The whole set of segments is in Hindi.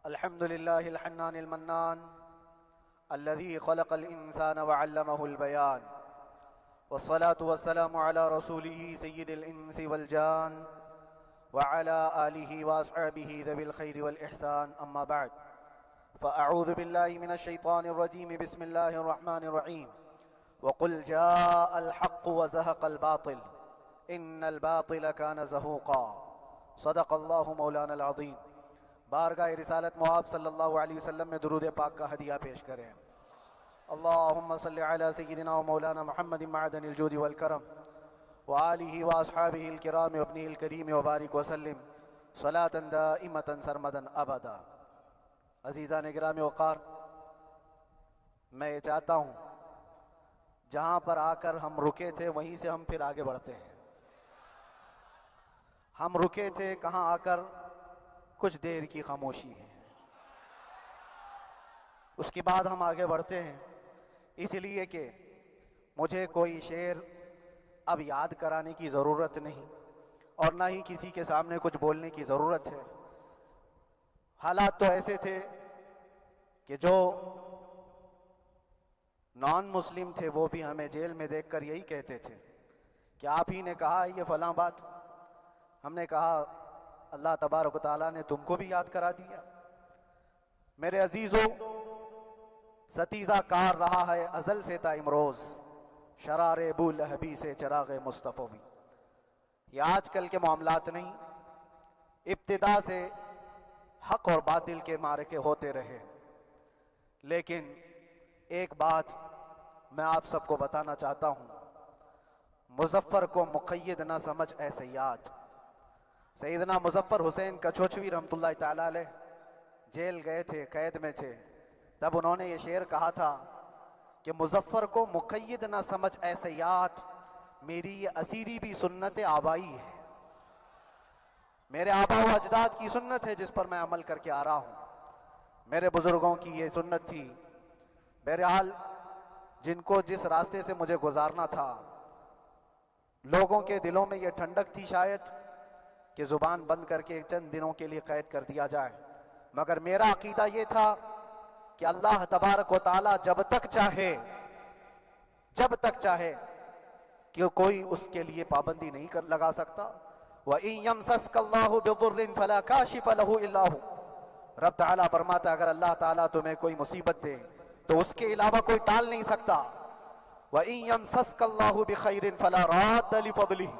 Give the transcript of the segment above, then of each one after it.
अल्हम्दुलिल्लाहिल हन्नानिल मन्नान अल्लज़ी खलक़ल इंसान व अल्लमहुल बयान वस्सलातु वस्सलामु अला रसूलिही सय्यिदिल इंसी वल जान व अला आलिही व अस्हाबिही ज़विल खैरि वल इहसान अम्मा बअद फ़अऊज़ु बिल्लाहि मिनश शैतानिर रजीम बिस्मिल्लाहिर रहमानिर रहीम वक़ुल जाअल हक़्क़ु व ज़हक़ल बातिल इन्नल बातिल कान ज़हूक़ा सदक़ल्लाहु मौलाना अज़ीम। बारगाह रिसालत मुआब सल्लल्लाहु अलैहि वसल्लम में दुरूद पाक का हदिया पेश करें। अल्लाहुम्मा सल्लि अला सय्यिदिना व मौलाना मुहम्मदिन मअदनिल जूदि वल करम व आलिहि व अस्हाबिहिल किराम व इब्निहिल करीम व बारिक व सल्लिम सलातन दाइमतन सरमदन अबदा। अज़ीज़ान गिरामी वक़ार, मैं ये चाहता हूँ जहाँ पर आकर हम रुके थे वहीं से हम फिर आगे बढ़ते हैं। हम रुके थे कहाँ आकर, कुछ देर की खामोशी है, उसके बाद हम आगे बढ़ते हैं। इसलिए कि मुझे कोई शेर अब याद कराने की ज़रूरत नहीं और ना ही किसी के सामने कुछ बोलने की ज़रूरत है। हालात तो ऐसे थे कि जो नॉन मुस्लिम थे वो भी हमें जेल में देखकर यही कहते थे कि आप ही ने कहा ये फलां बात। हमने कहा अल्लाह तबारक व तआला ने तुमको भी याद करा दिया। मेरे अजीजों, सतीजा कार रहा है अजल से ता इमरोज, शरारे अबू लहबी से चरागे मुस्तफ़वी। ये आजकल के मामलात नहीं, इब्तिदा से हक और बातिल के मारके होते रहे। लेकिन एक बात मैं आप सबको बताना चाहता हूं, मुजफ्फर को मुक़य्यद ना समझ ऐ सय्याद। सैयदना मुजफ्फर हुसैन कछोचवी रहमतुल्लाह तआला अलैह जेल गए थे, कैद में थे, तब उन्होंने ये शेर कहा था कि मुजफ्फर को मुक़य्यद ना समझ ऐ सय्याद, मेरी ये असीरी भी सुन्नत आबाई है, मेरे आबा व अजदाद की सुन्नत है जिस पर मैं अमल करके आ रहा हूँ। मेरे बुजुर्गों की ये सुन्नत थी। बहरहाल जिनको जिस रास्ते से मुझे गुजारना था, लोगों के दिलों में ये ठंडक थी शायद कि जुबान बंद करके चंद दिनों के लिए कैद कर दिया जाए, मगर मेरा अकीदा ये था कि अल्लाह तबारक व तआला जब तक चाहे कि कोई उसके लिए पाबंदी नहीं कर लगा सकता। व इन यमसस्कल्लाहु बिदुर्रिन फला काशिफा लहू इल्ला हु। रब तआला फरमाता अगर अल्लाह ताला तुम्हें कोई मुसीबत दे तो उसके अलावा कोई टाल नहीं सकता। व इन यमसस्कल्लाहु बिखैरिन फला राद्द लिफज़लिही,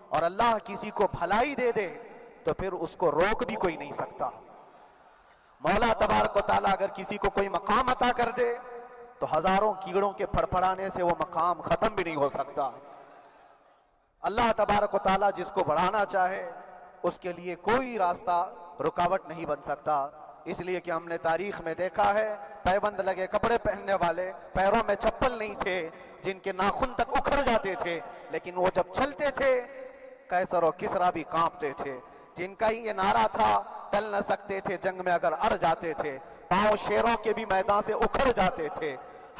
और अल्लाह किसी को भलाई दे दे तो फिर उसको रोक भी कोई नहीं सकता। मौला तबारक व तआला अगर किसी को कोई मकाम अता कर दे तो हजारों कीड़ों के फड़फड़ाने से वो मकाम खत्म भी नहीं हो सकता। अल्लाह तबारक व तआला जिसको बढ़ाना चाहे उसके लिए कोई रास्ता रुकावट नहीं बन सकता। इसलिए कि हमने तारीख में देखा है, पैबंद लगे कपड़े पहनने वाले, पैरों में चप्पल नहीं थे, जिनके नाखून तक उखड़ जाते थे, लेकिन वो जब चलते थे कैसर और किसरा भी कांपते थे। जिनका ही ये नारा था, टल न सकते थे जंग में अगर अड़ जाते थे, पांव शेरों के भी मैदान से उखड़ जाते थे,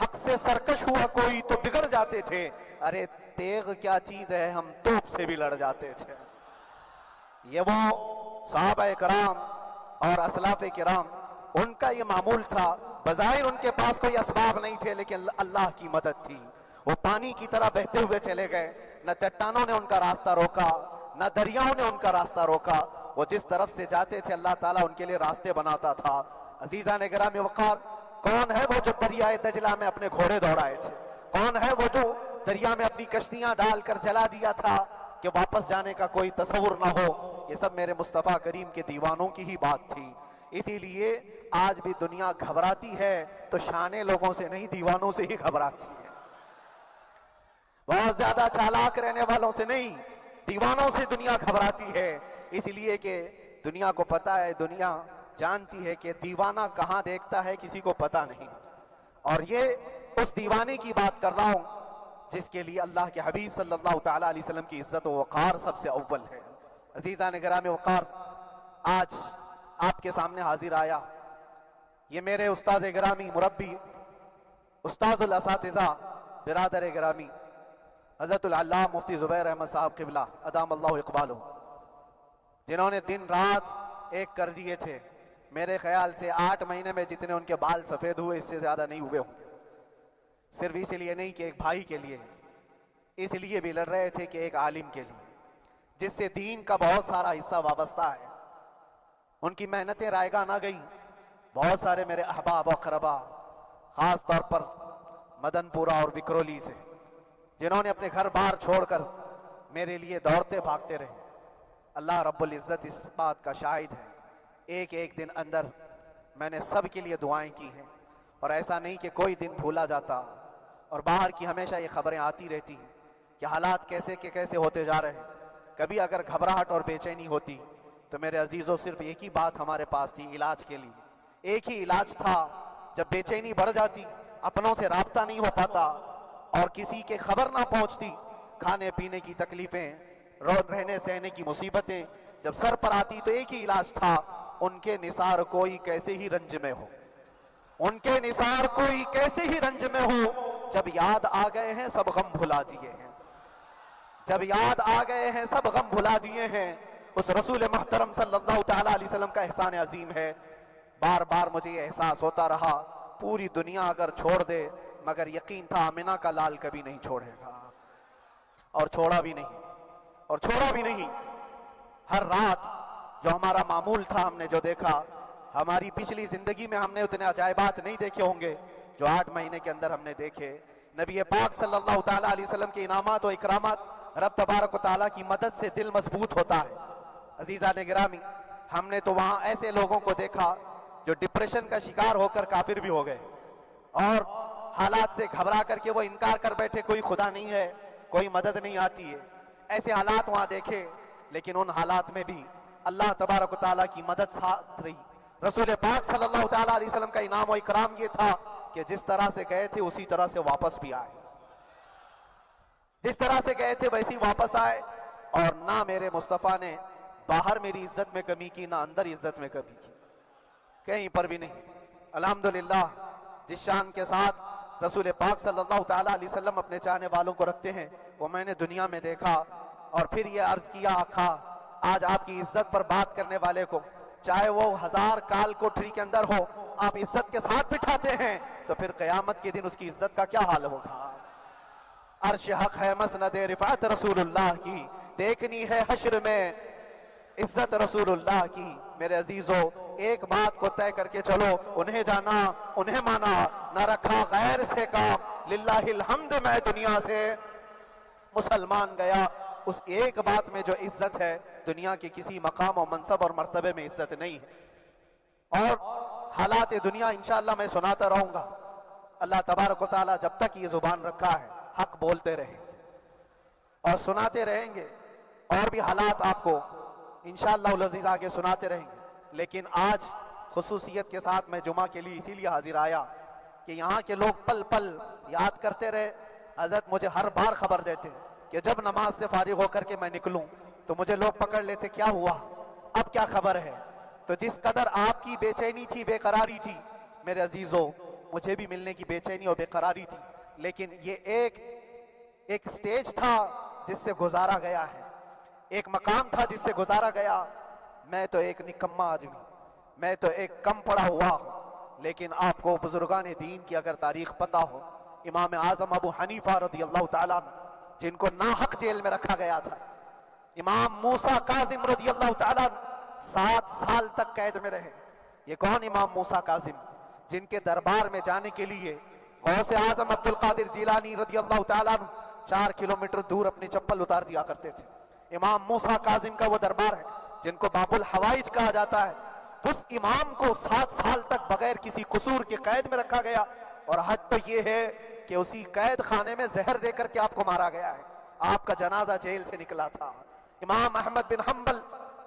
हक से सरकश हुआ कोई तो बिगड़ जाते थे। अरे तेग क्या चीज है, हम तोप से भी लड़ जाते थे। ये वो सहाबा किराम और असलाफ किराम, उनका ये मामूल था। बज़ाहिर उनके पास कोई असबाब नहीं थे, लेकिन अल्लाह की मदद थी। वो पानी की तरह बहते हुए चले गए, न चट्टानों ने उनका रास्ता रोका, न दरियाओं ने उनका रास्ता रोका। वो जिस तरफ से जाते थे अल्लाह ताला उनके लिए रास्ते बनाता था। अजीज़ान गिरामी वक़ार, कौन है वो जो दरियाए दजला में अपने घोड़े दौड़ाए थे? कौन है वो जो दरिया में अपनी कश्तियां डालकर जला दिया था कि वापस जाने का कोई तसव्वुर ना हो? ये सब मेरे मुस्तफ़ा करीम के दीवानों की ही बात थी। इसीलिए आज भी दुनिया घबराती है तो शाने लोगों से नहीं, दीवानों से ही घबराती है। बहुत ज्यादा चालाक रहने वालों से नहीं, दीवानों से दुनिया घबराती है। इसलिए कि दुनिया को पता है, दुनिया जानती है कि दीवाना कहां देखता है किसी को पता नहीं। और ये उस दीवाने की बात कर रहा हूं जिसके लिए अल्लाह के हबीब सल्लल्लाहु तआला अलैहि वसल्लम की इज्जत व वक़ार सबसे अव्वल है। अज़ीज़ान गिरामी वक़ार, आज आपके सामने हाजिर आया ये मेरे उस्ताद गिरामी, मुरब्बी, उस्ताज़ुल असातिज़ा, बिरादर गिरामी हज़रतुल अल्लामा मुफ्ती ज़ुबैर अहमद साहब क़िबला अदाम अल्लाहु इक़बालहु, जिन्होंने दिन रात एक कर दिए थे। मेरे ख्याल से 8 महीने में जितने उनके बाल सफेद हुए इससे ज्यादा नहीं हुए होंगे। सिर्फ इसलिए नहीं कि एक भाई के लिए, इसलिए भी लड़ रहे थे कि एक आलिम के लिए, जिससे दीन का बहुत सारा हिस्सा वाबस्ता है। उनकी मेहनतें रायगा ना गई। बहुत सारे मेरे अहबाब और अक़रबा, खास तौर पर मदनपुरा और विक्रोली से, जिन्होंने अपने घर बार छोड़कर मेरे लिए दौड़ते भागते रहे। अल्लाह रब्बुल इज़्ज़त इस बात का शाहिद है, एक एक दिन अंदर मैंने सब के लिए दुआएं की हैं। और ऐसा नहीं कि कोई दिन भूला जाता। और बाहर की हमेशा ये खबरें आती रहती हैं कि हालात कैसे के कैसे होते जा रहे हैं। कभी अगर घबराहट और बेचैनी होती तो मेरे अजीज़ों सिर्फ एक ही बात हमारे पास थी इलाज के लिए। एक ही इलाज था। जब बेचैनी बढ़ जाती, अपनों से राब्ता नहीं हो पाता और किसी के खबर ना पहुंचती, खाने पीने की तकलीफें, रहने सहने की मुसीबतें जब सर पर आती, तो एक ही इलाज था, उनके निसार कोई कैसे ही रंज में हो, उनके निसार कोई कैसे ही रंज में हो। जब याद आ गए हैं सब गम भुला दिए हैं, जब याद आ गए हैं सब गम भुला दिए हैं। उस रसूल मोहतरम सल्लल्लाहु तआला अलैहि वसल्लम का एहसान अजीम है। बार बार मुझे ये एहसास होता रहा, पूरी दुनिया अगर छोड़ दे, मगर यकीन था आमिना का लाल कभी नहीं छोड़ेगा। और छोड़ा भी नहीं, और छोड़ा भी नहीं। हर रात जो हमारा मामूल था, हमने जो देखा, हमारी पिछली जिंदगी में हमने उतने अजायबात नहीं देखे होंगे जो 8 महीने के अंदर हमने देखे। नबी पाक सल्लल्लाहु तआला अलैहि वसल्लम के इनामात और इकरामात, रब तबारक व तआला की मदद से दिल मजबूत होता है। अजीजा ने गिरामी, हमने तो वहां ऐसे लोगों को देखा जो डिप्रेशन का शिकार होकर काफिर भी हो गए और हालात से घबरा करके वो इनकार कर बैठे, कोई खुदा नहीं है, कोई मदद नहीं आती है। ऐसे हालात वहां देखे, लेकिन उन हालात में भी अल्लाह तबारक व तआला की मदद साथ रही। रसूल पाक सल्लल्लाहु तआला अलैहि वसल्लम का इनाम और इकराम ये था कि जिस तरह से गए थे उसी तरह से वापस भी आए, जिस तरह से गए थे वैसी वापस आए। और ना मेरे मुस्तफ़ा ने बाहर मेरी इज्जत में कमी की, ना अंदर इज्जत में कमी की, कहीं पर भी नहीं। अल्हम्दुलिल्लाह, जिस शान के साथ रसूल पाक सल्लल्लाहु तआला अलैहि वसल्लम अपने चाहने वालों को रखते हैं, वो मैंने दुनिया में देखा। और फिर ये अर्ज किया, आका आज आपकी इज्जत पर बात करने वाले को, चाहे वो 1000 काल कोठरी के अंदर हो, आप इज्जत के साथ बिठाते हैं, तो फिर क़यामत के दिन उसकी इज्जत का क्या हाल होगा। अर्श हक है मसनद रिफात रसूलुल्लाह की, देखनी है हश्र में इज्जत रसूलुल्लाह की। मेरे अजीजों, एक बात को तय करके चलो, उन्हें जाना, उन्हें माना, न रखा गैर से काम। लिल्लाहिल हम्द, मैं दुनिया से मुसलमान गया। उस एक बात में जो इज्जत है, दुनिया के किसी मकाम और मनसब और मर्तबे में इज्जत नहीं है। और हालात दुनिया इंशाअल्लाह मैं सुनाता रहूंगा। अल्लाह तबारक व तआला जब तक ये जुबान रखा है, हक बोलते रहेंगे और सुनाते रहेंगे, और भी हालात आपको इंशाअल्लाह अज़ीज़ आगे सुनाते रहेंगे। लेकिन आज खुसूसियत के साथ मैं जुमा के लिए इसीलिए हाजिर आया कि यहाँ के लोग पल पल याद करते रहे। हजरत मुझे हर बार खबर देते कि जब नमाज से फारिग होकर के मैं निकलूं तो मुझे लोग पकड़ लेते, क्या हुआ, अब क्या खबर है। तो जिस कदर आपकी बेचैनी थी, बेकरारी थी, मेरे अजीजों, मुझे भी मिलने की बेचैनी और बेकरारी थी। लेकिन ये एक स्टेज था जिससे गुजारा गया है, एक मकाम था जिससे गुजारा गया। मैं तो एक निकम्मा आदमी, मैं तो एक कम पड़ा हुआ हूं। लेकिन आपको बुजुर्गान दीन की अगर तारीख पता हो, इमाम आजम अबू हनीफा रदियल्लाहु ताला जिनको नाहक जेल में रखा गया था, इमाम मूसा काजिम रदियल्लाहु ताला 7 साल तक कैद में रहे। ये कौन इमाम मूसा काजिम, जिनके दरबार में जाने के लिए गौसे आजम अब्दुल कादिर जिलानी रदियल्लाहु ताला 4 किलोमीटर दूर अपनी चप्पल उतार दिया करते थे। इमाम मूसा काजिम का वो दरबार है जिनको बाबुल हवाइज कहा जाता है। तो उस इमाम को 7 साल तक बगैर किसी कसूर के कैद में रखा गया। और हद तो ये है कि उसी कैद खाने में जहर देकर के आपको मारा गया है। आपका जनाजा जेल से निकला था। इमाम अहमद बिन हम्बल,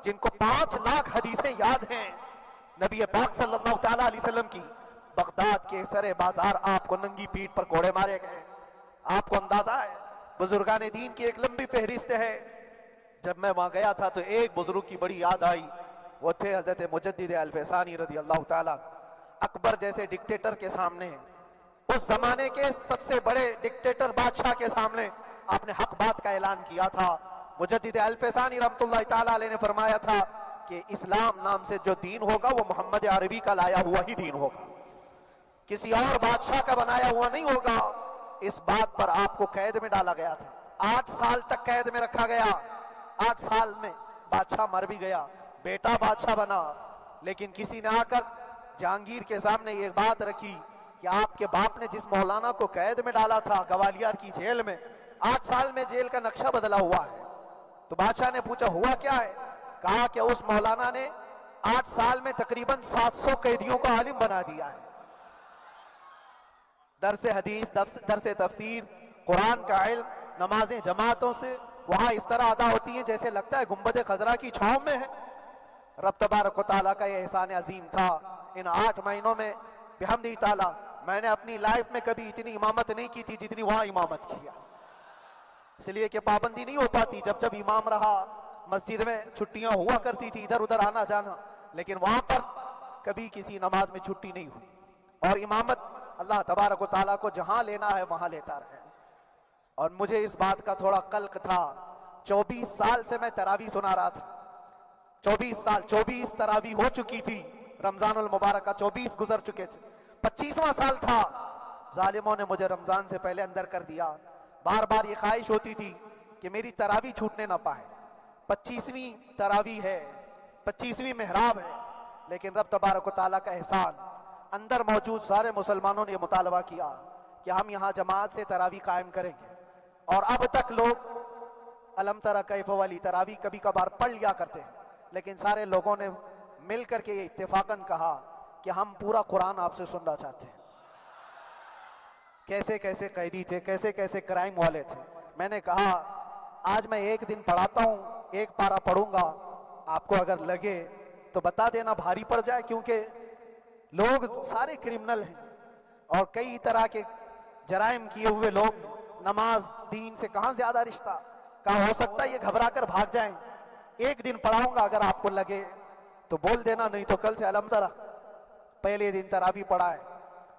जिनको 5 लाख हदीसें याद हैं नबी पाक सल्लल्लाहु तआला अलैहि वसल्लम की, बगदाद के सरे बाजार आपको नंगी पीठ पर कोड़े मारे गए। आपको अंदाजा है, बुजुर्गान दीन की एक लंबी फहरिस्त है। जब मैं वहां गया था तो एक बुजुर्ग की बड़ी याद आई, वो थे हजरत मुजद्दिद अल-फैसानी रदियल्लाहु ताला। अकबर जैसे डिक्टेटर के सामने, उस जमाने के सबसे बड़े डिक्टेटर बादशाह के सामने आपने हक बात का ऐलान किया था। मुजद्दिद अल-फैसानी रहमतुल्लाह ताला अलैह ने फरमाया था कि इस्लाम नाम से जो दीन होगा वो मोहम्मद अरबी का लाया हुआ ही दीन होगा, किसी और बादशाह का बनाया हुआ नहीं होगा। इस बात पर आपको कैद में डाला गया था, 8 साल तक कैद में रखा गया। 8 साल में बादशाह मर भी गया, बेटा बादशाह बना, लेकिन किसी ने आकर जहांगीर के सामने ये बात रखी कि आपके बाप ने जिस मौलाना को कैद में डाला था ग्वालियर की जेल में, 8 साल में जेल का नक्शा बदला हुआ है। तो बादशाह ने पूछा हुआ क्या है? कहा कि उस मौलाना ने 8 साल में तकरीबन 700 कैदियों को आलिम बना दिया है। दरसे हदीस, दरसे तफसीर, कुरान का इल्म, नमाजें जमातों से वहां इस तरह अदा होती हैं जैसे लगता है गुंबद खजरा की छांव में है। रब तबारक व तआला का ये एहसान अजीम था। इन 8 महीनों में बिहम्दी ताला मैंने अपनी लाइफ में कभी इतनी इमामत नहीं की थी जितनी वहां इमामत किया, इसलिए कि पाबंदी नहीं हो पाती। जब जब इमाम रहा, मस्जिद में छुट्टियां हुआ करती थी, इधर उधर आना जाना, लेकिन वहां पर कभी किसी नमाज में छुट्टी नहीं हुई। और इमामत अल्लाह तबारक व तआला को जहां लेना है वहां लेता रहे। और मुझे इस बात का थोड़ा कल्क था, 24 साल से मैं तरावी सुना रहा था। 24 साल, 24 तरावी हो चुकी थी, रमजानुल मुबारक का 24 गुजर चुके थे, 25वां साल था। जालिमों ने मुझे रमजान से पहले अंदर कर दिया। बार बार ये ख्वाहिश होती थी कि मेरी तरावी छूटने ना पाए। 25वीं तरावी है, 25वीं मेहराब है, लेकिन रब तबारक व तआला का एहसान, अंदर मौजूद सारे मुसलमानों ने मुतालबा किया कि हम यहाँ जमात से तरावी कायम करेंगे। और अब तक लोग अलम तरा कैफ वाली तरावी कभी कभार पढ़ लिया करते हैं, लेकिन सारे लोगों ने मिल करके ये इत्तेफाकन कहा कि हम पूरा कुरान आपसे सुनना चाहते हैं। कैसे कैसे कैदी थे, कैसे कैसे क्राइम वाले थे। मैंने कहा आज मैं एक दिन पढ़ाता हूँ, एक पारा पढ़ूंगा, आपको अगर लगे तो बता देना, भारी पड़ जाए, क्योंकि लोग सारे क्रिमिनल हैं और कई तरह के जराइम किए हुए लोग। नमाज दीन से कहां ज्यादा रिश्ता, कहा हो सकता है ये घबरा कर भाग जाएं। एक दिन पढ़ाऊंगा, अगर आपको लगे तो बोल देना, नहीं तो कल से अलम तरा। पहले दिन तरावी पढ़ा है,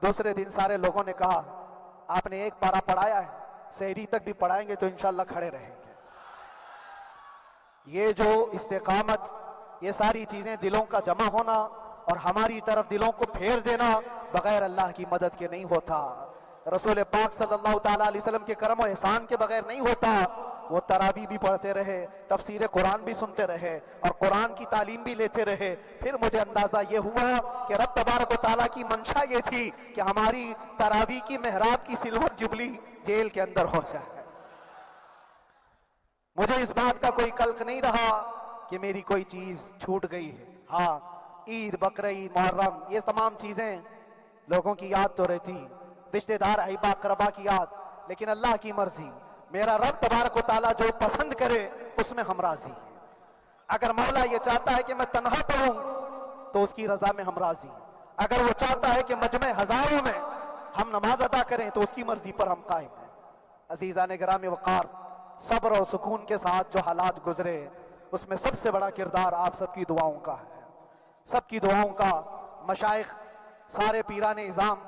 दूसरे दिन सारे लोगों ने कहा आपने एक पारा पढ़ाया है, सहरी तक भी पढ़ाएंगे तो इंशाल्लाह खड़े रहेंगे। ये जो इस्तेकामत, ये सारी चीजें, दिलों का जमा होना और हमारी तरफ दिलों को फेर देना बगैर अल्लाह की मदद के नहीं होता। रसूल पाक सल्लल्लाहु ताला अलैहि वसल्लम के करम और एहसान के बगैर नहीं होता। वो तरावी भी पढ़ते रहे, तफसीर कुरान भी सुनते रहे और कुरान की तालीम भी लेते रहे। फिर मुझे अंदाजा ये हुआ कि रब तबारक व तआला की मंशा ये थी कि हमारी तरावी की मेहराब की सिल्वर जुबली जेल के अंदर हो जाए। मुझे इस बात का कोई कल्क नहीं रहा कि मेरी कोई चीज छूट गई है। हाँ, ईद, बकरीद, मुहर्रम, ये तमाम चीजें लोगों की याद तो रहती, रिश्तेदार, अहिबा, करबा की याद, लेकिन अल्लाह की मर्जी, मेरा रब तबारक व तआला जो पसंद करे उसमें हम राजी हैं। अगर मौला ये चाहता है कि मैं तन्हा पढ़ूं तो उसकी रजा में हम राजी हैं। अगर वो चाहता है कि मजमे हजारों में हम नमाज अदा करें तो उसकी मर्जी पर हम कायम हैं। अजीजान गिरामी वक़ार, सब्र और सुकून के साथ जो हालात गुजरे, उसमें सबसे बड़ा किरदार आप सबकी दुआओं का है। सबकी दुआओं का, मशाइख, सारे पीरान इज़ाम,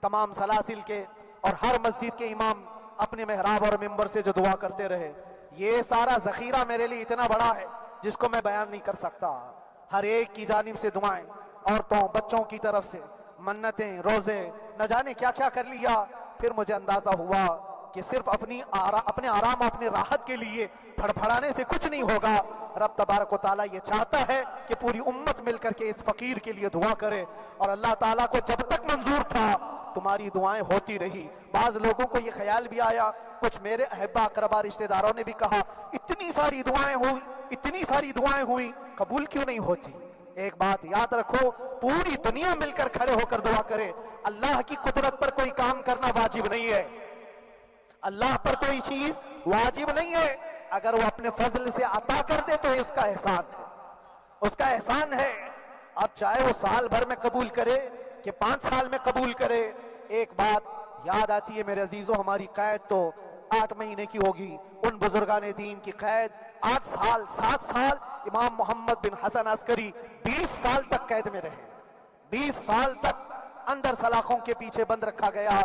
तमाम सलासिल के और हर मस्जिद के इमाम अपने मेहराब और मिंबर से जो दुआ करते रहे, ये सारा जखीरा मेरे लिए इतना बड़ा है जिसको मैं बयान नहीं कर सकता। हर एक की जानिब से दुआएं, औरतों, बच्चों की तरफ से मन्नतें, रोजे, न जाने क्या क्या कर लिया। फिर मुझे अंदाजा हुआ कि सिर्फ अपने आराम, अपने राहत के लिए फड़फड़ाने से कुछ नहीं होगा। रब तबारक व तआला ये चाहता है कि पूरी उम्मत मिलकर के इस फकीर के लिए दुआ करे। और अल्लाह ताला को जब तक मंजूर था तुम्हारी दुआएं होती रही। बाज लोगों को ये ख्याल भी आया, कुछ मेरे अहबा अकरबा रिश्तेदारों ने भी कहा इतनी सारी दुआएं हुई, इतनी सारी दुआएं हुई, कबूल क्यों नहीं होती? एक बात याद रखो, पूरी दुनिया मिलकर खड़े होकर दुआ करे। अल्लाह की कुदरत पर कोई काम करना वाजिब नहीं है, अल्लाह पर कोई चीज वाजिब नहीं है। अगर वो अपने फजल से अता कर दे तो इसका एहसान है, उसका एहसान है। अब चाहे वो साल भर में कबूल करे कि 5 साल में कबूल करे। एक बात याद आती है मेरे अजीजों, हमारी कैद तो 8 महीने की होगी, उन बुजुर्गान दीन की कैद 8 साल, 7 साल। इमाम मोहम्मद बिन हसन अस्करी 20 साल तक कैद में रहे, 20 साल तक अंदर सलाखों के पीछे बंद रखा गया।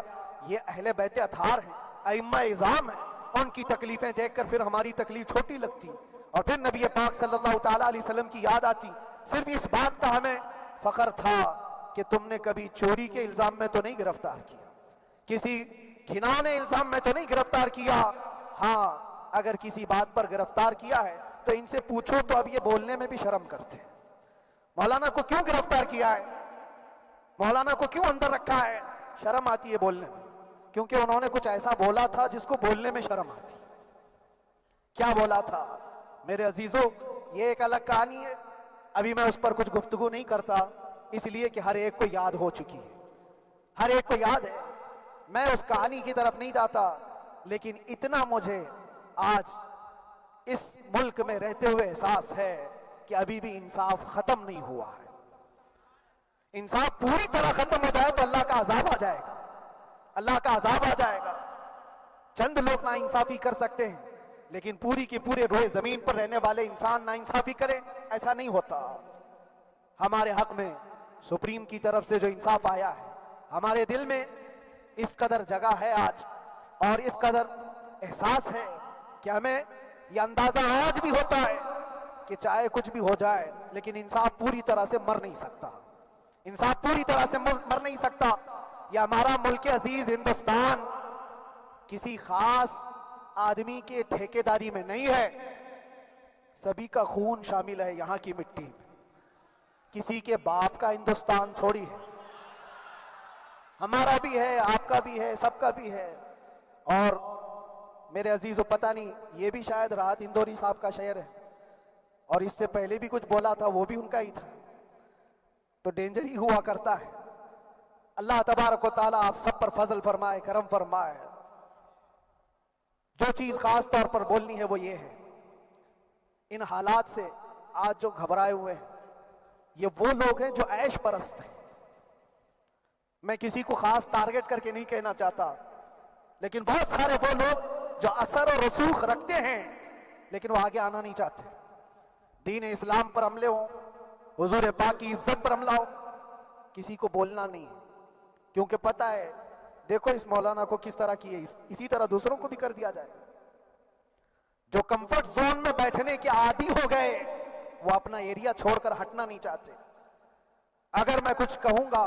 ये अहले बैत अतहार हैं, अइम्मा इज़ाम है, उनकी तकलीफें देखकर फिर हमारी तकलीफ छोटी लगती और फिर नबी पाक सल्लल्लाहु ताला अलैहि वसल्लम की याद आती। सिर्फ इस बात का हमें फख्र था कि तुमने कभी चोरी के इल्जाम में तो नहीं गिरफ्तार किया, किसी घिनौने इल्जाम में तो नहीं गिरफ्तार किया। हाँ, अगर किसी बात पर गिरफ्तार किया है तो इनसे पूछो तो अब ये बोलने में भी शर्म करते हैं। मौलाना को क्यों गिरफ्तार किया है, मौलाना को क्यों अंदर रखा है, शर्म आती है बोलने में, क्योंकि उन्होंने कुछ ऐसा बोला था जिसको बोलने में शर्म आती। क्या बोला था मेरे अजीजों, ये एक अलग कहानी है, अभी मैं उस पर कुछ गुफ्तगू नहीं करता, इसलिए कि हर एक को याद हो चुकी है, हर एक को याद है। मैं उस कहानी की तरफ नहीं जाता, लेकिन इतना मुझे आज इस मुल्क में रहते हुए एहसास है कि अभी भी इंसाफ खत्म नहीं हुआ है। इंसाफ पूरी तरह खत्म हो जाए तो अल्लाह का अजाब आ जाएगा, अल्लाह का अजाब आ जाएगा। चंद लोग ना इंसाफी कर सकते हैं, लेकिन पूरी की पूरे रोए जमीन पर रहने वाले इंसान ना इंसाफी करें, ऐसा नहीं होता। हमारे हक में सुप्रीम की तरफ से जो इंसाफ आया है, हमारे दिल में इस कदर जगह है आज और इस कदर एहसास है कि हमें यह अंदाजा आज भी होता है कि चाहे कुछ भी हो जाए, लेकिन इंसाफ पूरी तरह से मर नहीं सकता, इंसाफ पूरी तरह से मर नहीं सकता। यह हमारा मुल्क अजीज हिंदुस्तान किसी खास आदमी के ठेकेदारी में नहीं है, सभी का खून शामिल है यहाँ की मिट्टी में। किसी के बाप का हिंदुस्तान छोड़ी है, हमारा भी है, आपका भी है, सबका भी है। और मेरे अजीजों, पता नहीं, ये भी शायद राहत इंदौरी साहब का शेर है, और इससे पहले भी कुछ बोला था, वो भी उनका ही था, तो डेंजर ही हुआ करता है। अल्लाह तबारक व तआला आप सब पर फजल फरमाए, करम फरमाए। जो चीज खास तौर पर बोलनी है वो ये है, इन हालात से आज जो घबराए हुए हैं, ये वो लोग हैं जो ऐश परस्त हैं। मैं किसी को खास टारगेट करके नहीं कहना चाहता, लेकिन बहुत सारे वो लोग जो असर और रसूख रखते हैं, लेकिन वो आगे आना नहीं चाहते। दीन इस्लाम पर हमले हो, हुजूर पाक की इज्जत पर हमला हो, किसी को बोलना नहीं है, क्योंकि पता है, देखो इस मौलाना को किस तरह किए, इसी तरह दूसरों को भी कर दिया जाए। जो कंफर्ट जोन में बैठने के आदी हो गए, वो अपना एरिया छोड़कर हटना नहीं चाहते। अगर मैं कुछ कहूंगा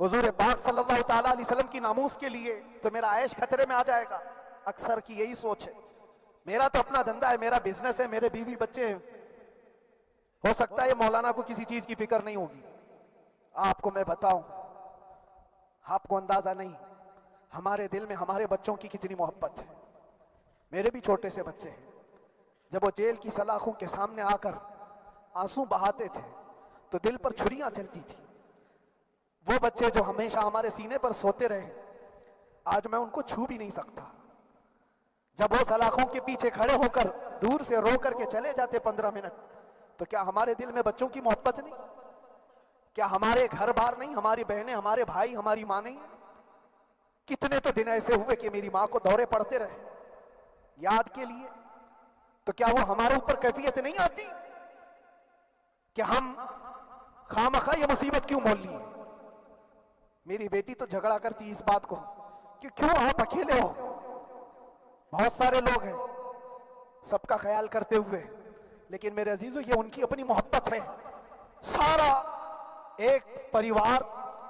हुजूर पाक सल्लल्लाहु ताला अलैहि वसल्लम की नामूस के लिए, तो मेरा ऐश खतरे में आ जाएगा। अक्सर की यही सोच है। मेरा तो अपना धंधा है, मेरा बिजनेस है, मेरे बीवी बच्चे हैं, हो सकता है मौलाना को किसी चीज की फिक्र नहीं होगी। आपको मैं बताऊं, आपको अंदाजा नहीं, हमारे दिल में हमारे बच्चों की कितनी मोहब्बत है। मेरे भी छोटे से बच्चे हैं, जब वो जेल की सलाखों के सामने आकर आंसू बहाते थे तो दिल पर छुरियां चलती थी। वो बच्चे जो हमेशा हमारे सीने पर सोते रहे, आज मैं उनको छू भी नहीं सकता। जब वो सलाखों के पीछे खड़े होकर दूर से रो करके चले जाते 15 मिनट, तो क्या हमारे दिल में बच्चों की मोहब्बत नहीं? क्या हमारे घर बार नहीं, हमारी बहनें, हमारे भाई, हमारी मां नहीं? कितने तो दिन ऐसे हुए कि मेरी मां को दौरे पड़ते रहे याद के लिए, तो क्या वो हमारे ऊपर कैफियत नहीं आती कि हम खामखा ये मुसीबत क्यों मोल लिए? मेरी बेटी तो झगड़ा करती इस बात को कि क्यों आप अकेले हो, बहुत सारे लोग हैं, सबका ख्याल करते हुए। लेकिन मेरे अजीजों, ये उनकी अपनी मोहब्बत है, सारा एक परिवार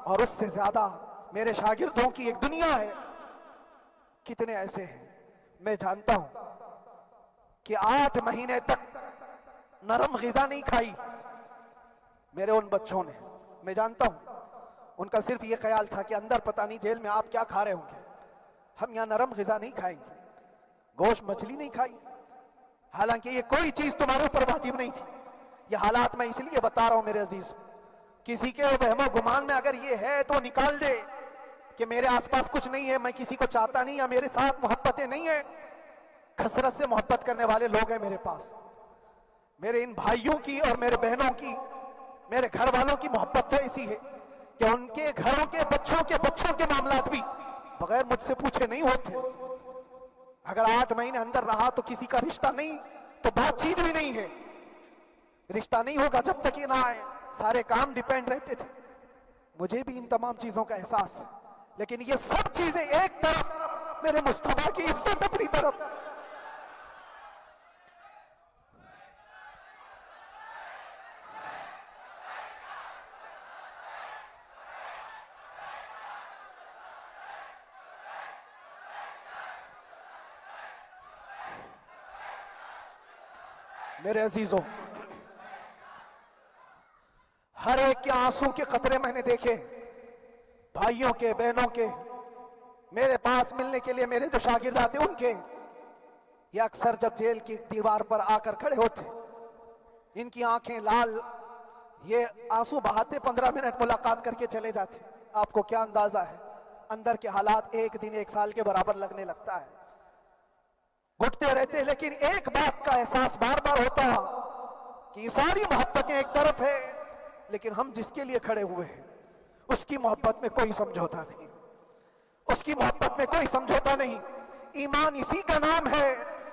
और उससे ज्यादा मेरे शागिर्दों की एक दुनिया है। कितने ऐसे हैं, मैं जानता हूं कि 8 महीने तक नरम ग़िज़ा नहीं खाई मेरे उन बच्चों ने। मैं जानता हूं उनका सिर्फ ये ख्याल था कि अंदर पता नहीं जेल में आप क्या खा रहे होंगे, हम यहां नरम ग़िज़ा नहीं खाएंगे, गोश्त मछली नहीं खाई। हालांकि ये कोई चीज तुम्हारे ऊपर वाजिब नहीं थी। ये हालात मैं इसलिए बता रहा हूं मेरे अजीज, किसी के वहमो गुमान में अगर ये है तो निकाल दे कि मेरे आसपास कुछ नहीं है, मैं किसी को चाहता नहीं, या मेरे साथ मोहब्बतें नहीं है। कसरत से मोहब्बत करने वाले लोग हैं मेरे पास। मेरे इन भाइयों की और मेरे बहनों की, मेरे घर वालों की मोहब्बत तो ऐसी है कि उनके घरों के बच्चों के मामलात भी बगैर मुझसे पूछे नहीं होते। अगर 8 महीने अंदर रहा तो किसी का रिश्ता नहीं, तो बातचीत भी नहीं है। रिश्ता नहीं होगा जब तक ये ना आए, सारे काम डिपेंड रहते थे। मुझे भी इन तमाम चीजों का एहसास है, लेकिन ये सब चीजें एक तरफ, मेरे मुस्तफा की इज्जत अपनी तरफ। मेरे अजीजों, हर एक के आंसू के कतरे मैंने देखे, भाइयों के, बहनों के, मेरे पास मिलने के लिए मेरे जो शागिर्द आते उनके। ये अक्सर जब जेल की दीवार पर आकर खड़े होते, इनकी आंखें लाल, ये आंसू बहाते 15 मिनट मुलाकात करके चले जाते। आपको क्या अंदाजा है, अंदर के हालात एक दिन एक साल के बराबर लगने लगता है। घुटते रहते, लेकिन एक बात का एहसास बार बार होता कि सारी मोहब्बतें एक तरफ है, लेकिन हम जिसके लिए खड़े हुए हैं उसकी मोहब्बत में कोई समझौता नहीं, उसकी मोहब्बत में कोई समझौता नहीं। ईमान इसी का नाम है,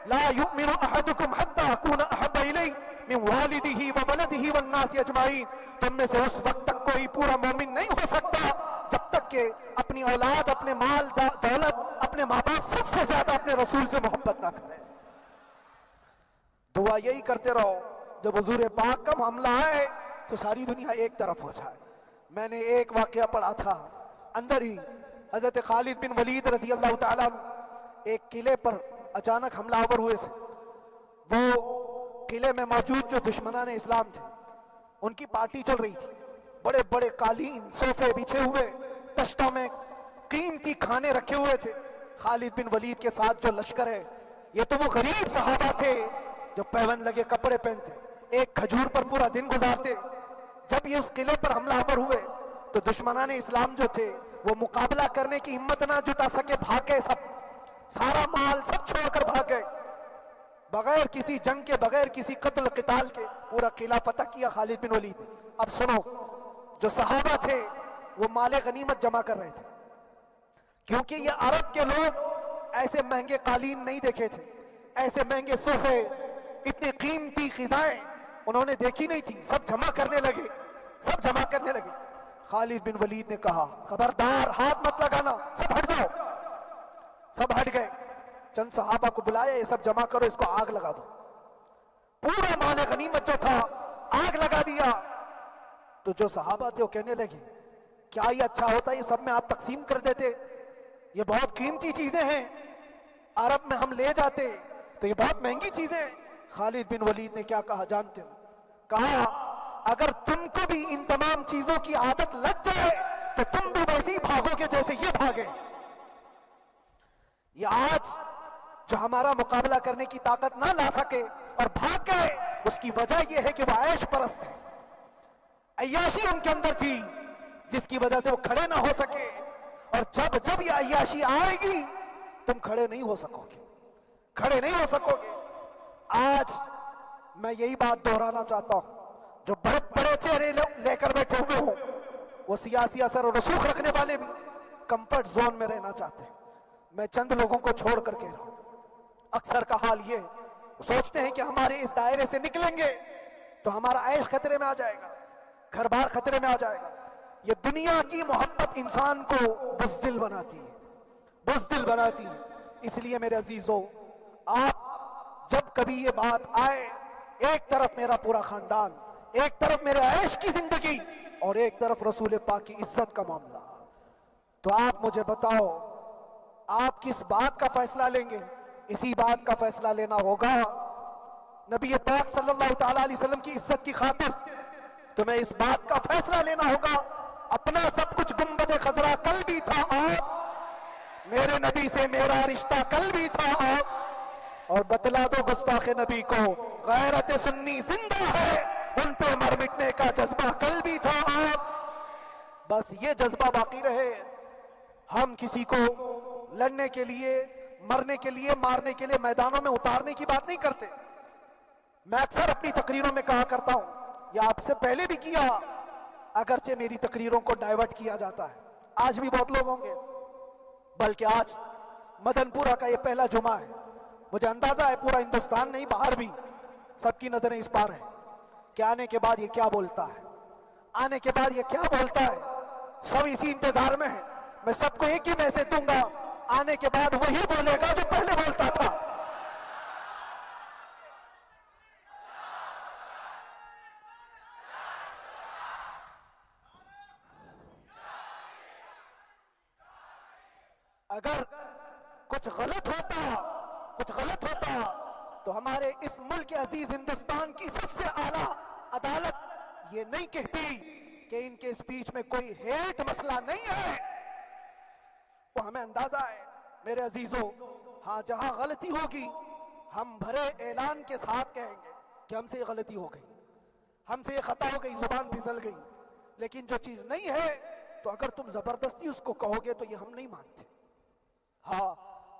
ला युमिनु अहदुकुम हत्ता अकूना अहब्बा इलैहि मिन वालिदिही व वलदिही वन नास अजमाइन। तुम में से उस वक्त तक कोई पूरा मोमिन नहीं हो सकता जब तक के अपनी औलाद, अपने माल दौलत, अपने माँ बाप, सबसे ज्यादा अपने रसूल से मोहब्बत ना करे। दुआ यही करते रहो, जब हुजूर पाक का मामला आए तो सारी दुनिया एक तरफ हो जाए। मैंने एक वाकया पढ़ा था, अंदर ही हजरत खालिद बिन वलीद रज़ी अल्लाह ताला एक किले पर अचानक हमलावर हुए थे। वो किले में मौजूद जो दुश्मनाने इस्लाम थे, उनकी पार्टी चल रही थी। बड़े बड़े कालीन, सोफे बिछे हुए, तश्तों में कीमती खाने रखे हुए थे। खालिद बिन वलीद के साथ जो लश्कर है, ये तो वो गरीब सहाबा थे जो पैबंद लगे कपड़े पहनते, एक खजूर पर पूरा दिन गुजारते। जब ये उस किले पर हमलावर हुए तो दुश्मनाने इस्लाम जो थे वो मुकाबला करने की हिम्मत ना जुटा सके, भागे सब, सारा माल सब छोड़कर भाग गए, बगैर किसी जंग के, बगैर किसी कत्ल क़िताल के पूरा किला फतह किया खालिद बिन वलीद। अब सुनो, जो सहाबा थे वो माले गनीमत जमा कर रहे थे, क्योंकि ये अरब के लोग ऐसे महंगे कालीन नहीं देखे थे, ऐसे महंगे सोफे, इतनी कीमती ग़िज़ाएं उन्होंने देखी नहीं थी। सब जमा करने लगे, सब जमा करने लगे। खालिद बिन वलीद ने कहा, खबरदार, हाथ मत लगाना, सब हट जाओ। सब हट गए। चंद सहाबा को बुलाया, ये सब जमा करो, इसको आग लगा दो। पूरा माल गनीमत जो था आग लगा दिया। तो जो सहाबा थे वो कहने लगे, क्या ये अच्छा होता, ये सब में आप तकसीम कर देते, ये बहुत कीमती चीजें हैं, अरब में हम ले जाते तो ये बहुत महंगी चीजें हैं। खालिद बिन वलीद ने क्या कहा जानते हो? कहा, अगर तुमको भी इन तमाम चीजों की आदत लग जाए तो तुम भी वैसे ही भागोगे जैसे ये भागे। ये आज जो हमारा मुकाबला करने की ताकत ना ला सके और भाग गए, उसकी वजह यह है कि वो ऐश परस्त है, अय्याशी उनके अंदर थी, जिसकी वजह से वो खड़े ना हो सके। और जब जब ये अय्याशी आएगी तुम खड़े नहीं हो सकोगे, खड़े नहीं हो सकोगे। आज मैं यही बात दोहराना चाहता हूं, जो बड़े बड़े चेहरे लेकर बैठे हुए हो, वो सियासी असर और रसूख रखने वाले भी कंफर्ट जोन में रहना चाहते हैं। मैं चंद लोगों को छोड़ कर कह रहा हूं, अक्सर का हाल ये, सोचते हैं कि हमारे इस दायरे से निकलेंगे तो हमारा ऐश खतरे में आ जाएगा, घर बार खतरे में आ जाएगा। ये दुनिया की मोहब्बत इंसान को बुज़दिल बनाती है, बुज़दिल बनाती है। इसलिए मेरे अजीजों, आप जब कभी ये बात आए, एक तरफ मेरा पूरा खानदान, एक तरफ मेरे ऐश की जिंदगी और एक तरफ रसूल पाक की इज्जत का मामला, तो आप मुझे बताओ, आप किस बात का फैसला लेंगे? इसी बात का फैसला लेना होगा नबी पाक सल्लल्लाहु तआला अलैहि वसल्लम की इज्जत की खातिर। तुम्हें इस बात का फैसला लेना होगा, अपना सब कुछ गुंबद खजरा कल भी था आप, मेरे नबी से मेरा रिश्ता कल भी था आप, और बतला दो गुस्ताखे नबी को, गैरत सुन्नी जिंदा है, उन पे मर मिटने का जज्बा कल भी था आप। बस ये जज्बा बाकी रहे। हम किसी को लड़ने के लिए, मरने के लिए, मारने के लिए मैदानों में उतारने की बात नहीं करते। मैं अक्सर अपनी तकरीरों में कहा करता हूं, या आपसे पहले भी किया, अगरचे मेरी तकरीरों को डाइवर्ट किया जाता है, आज भी बहुत लोग होंगे, बल्कि आज मदनपुरा का ये पहला जुमा है। मुझे अंदाजा है पूरा हिंदुस्तान नहीं, बाहर भी सबकी नजरें इस पार है कि आने के बाद ये क्या बोलता है, आने के बाद ये क्या बोलता है। सब इसी इंतजार में है। मैं सबको एक ही मैसेज दूंगा, आने के बाद वही बोलेगा जो पहले बोलता था। अगर कुछ गलत होता तो हमारे इस मुल्क अजीज हिंदुस्तान की सबसे आला अदालत ये नहीं कहती कि इनके स्पीच में कोई हेट मसला नहीं है। वो हमें अंदाजा है मेरे अजीजों। हाँ, जहां गलती होगी हम भरे ऐलान के साथ कहेंगे कि हमसे ये गलती हो गई, हमसे ये खता हो गई, जुबान फिसल गई। लेकिन जो चीज नहीं है तो अगर तुम जबरदस्ती उसको कहोगे तो ये हम नहीं मानते। हाँ,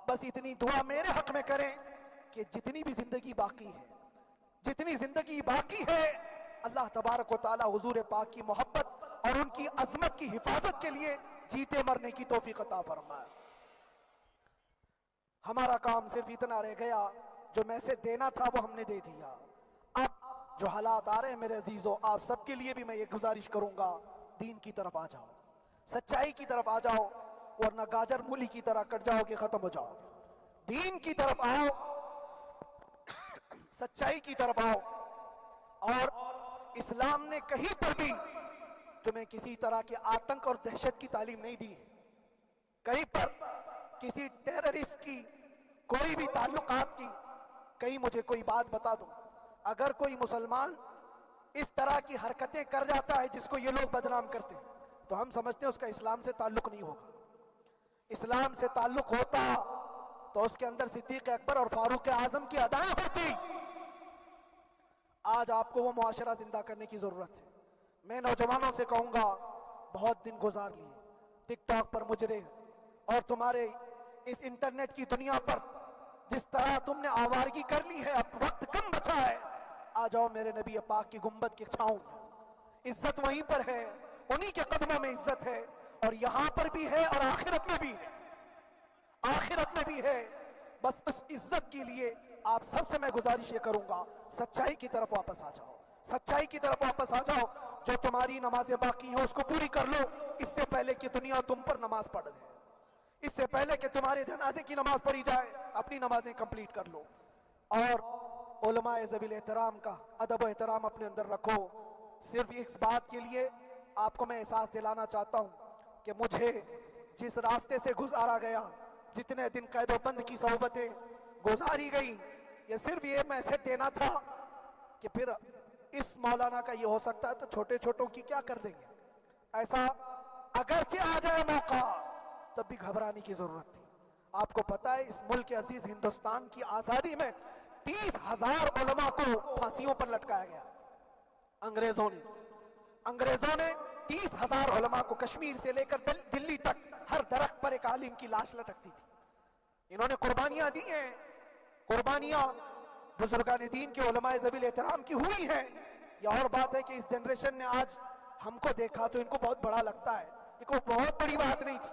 बस इतनी दुआ मेरे हक में करें कि जितनी भी जिंदगी बाकी है, जितनी जिंदगी बाकी है, अल्लाह तबारक व तआला हुजूर पाक की मोहब्बत और उनकी अजमत की हिफाजत के लिए जीते मरने की तौफीक अता फरमाए। हमारा काम सिर्फ इतना रह गया, जो मैसेज देना था वो हमने दे दिया। अब जो हालात आ रहे हैं मेरे अजीजों, आप सबके लिए भी मैं ये गुजारिश करूंगा, दीन की तरफ आ जाओ, सच्चाई की तरफ आ जाओ, वरना गाजर मूली की तरह कट जाओगे, खत्म हो जाओगे। दीन की तरफ आओ, सच्चाई की तरफ आओ। और इस्लाम ने कहीं पर भी तुम्हें किसी तरह के आतंक और दहशत की तालीम नहीं दी है। कहीं पर किसी टेररिस्ट की कोई भी ताल्लुकात की कहीं मुझे कोई बात बता दो। अगर कोई मुसलमान इस तरह की हरकतें कर जाता है जिसको ये लोग बदनाम करते हैं, तो हम समझते हैं उसका इस्लाम से ताल्लुक नहीं होगा। इस्लाम से ताल्लुक होता तो उसके अंदर सिद्दीक अकबर और फारूक आजम की अदाएं होती। आज आपको वो मुआशरा जिंदा करने की जरूरत है। मैं नौजवानों से कहूंगा, बहुत दिन गुजार लिए टिकटॉक पर मुजरे, और तुम्हारे इस इंटरनेट की दुनिया पर जिस तरह तुमने आवारगी कर ली है, अब वक्त कम बचा है। आ जाओ मेरे नबी पाक की गुंबद की छांव में। इज्जत वहीं पर है, उन्हीं के कदमों में इज्जत है, और यहां पर भी है और आखिरत में भी है, आखिरत में भी है। बस उस इज्जत के लिए आप सबसे मैं गुजारिश ये करूंगा, सच्चाई की तरफ वापस आ जाओ, सच्चाई की तरफ वापस आ जाओ। जो तुम्हारी नमाजें बाकी हैं उसको पूरी कर लो, इससे पहले कि दुनिया तुम पर नमाज पढ़ दे, इससे पहले कि तुम्हारे जनाजे की नमाज पढ़ी जाए, अपनी नमाजें कंप्लीट कर लो। और उलमाए ज़बील एहतराम का अदब एहतराम अपने अंदर रखो। सिर्फ इस बात के लिए आपको मैं एहसास दिलाना चाहता हूं कि मुझे जिस रास्ते से गुजारा गया, जितने दिन कैदोबंद की सोहबतें गुजारी गई, ये सिर्फ ये मैसेज देना था कि फिर इस मौलाना का ये हो सकता है तो छोटे छोटों की क्या कर देंगे। ऐसा अगरचे आ जाए मौका, तब भी घबराने की जरूरत थी। आपको पता है इस मुल्क के अजीज हिंदुस्तान की आजादी में 30,000 उलमा को फांसियों पर लटकाया गया। अंग्रेजों ने 30,000 उलमा को कश्मीर से लेकर दिल्ली तक हर दरख्त पर एक आलिम की लाश लटकती थी। इन्होंने कुर्बानियां दी हैं, कुर्बानियां बुजुर्गान दीन के उलमाए ज़बील एहतराम की हुई है। यह और बात है कि इस जनरेशन ने आज हमको देखा तो इनको बहुत बड़ा लगता है, इनको बहुत बड़ी बात नहीं थी।